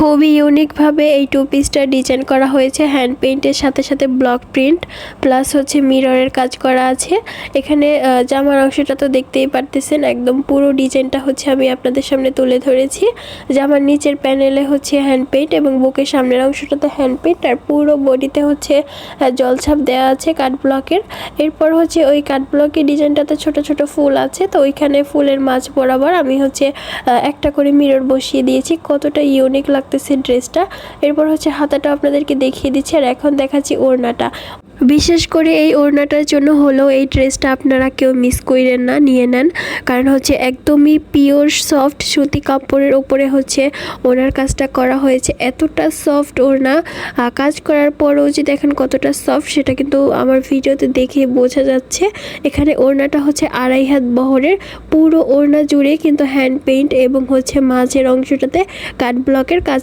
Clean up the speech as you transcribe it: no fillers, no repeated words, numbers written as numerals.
খুবই ইউনিকভাবে এই টু পিসটা ডিজাইন করা হয়েছে হ্যান্ড পেইন্টের সাথে সাথে ব্লক প্রিন্ট প্লাস হচ্ছে মিররের কাজ করা আছে। এখানে জামার অংশটা তো দেখতেই পারতেছেন, একদম পুরো ডিজাইনটা হচ্ছে আমি আপনাদের সামনে তুলে ধরেছি। জামার নিচের প্যানেলে হচ্ছে হ্যান্ড পেইন্ট এবং বুকের সামনের অংশটাতে হ্যান্ড পেইন্ট আর পুরো বডিতে হচ্ছে জলছাপ দেওয়া আছে কাঠ ব্লকের। এরপর হচ্ছে ওই কাঠ ব্লকের ডিজাইনটাতে ছোট ছোট ফুল আছে, তো ওইখানে ফুলের মাঝ বরাবর আমি হচ্ছে একটা করে মিরর বসিয়ে দিয়েছি। কতটা ইউনিক লাগতেছে ড্রেসটা। এরপর হচ্ছে হাতাটা আপনাদেরকে দেখিয়ে দিচ্ছি আর এখন দেখাচ্ছি ওড়নাটা। বিশেষ করে এই ওড়নাটার জন্য হলো এই ড্রেসটা আপনারা কেউ মিস করেন না, নিয়ে নেন। কারণ হচ্ছে একদমই পিওর সফট সুতি কাপড়ের উপরে হচ্ছে ওড়নার কাজটা করা হয়েছে। এতটা সফট ওড়না, কাজ করার পরেও যে দেখেন কতটা সফট সেটা কিন্তু আমার ভিডিওতে দেখে বোঝা যাচ্ছে। এখানে ওড়নাটা হচ্ছে 2.5 হাত বহরের, পুরো ওড়না জুড়ে কিন্তু হ্যান্ড পেইন্ট এবং হচ্ছে মাঝের অংশটাতে কাঠ ব্লকের কাজ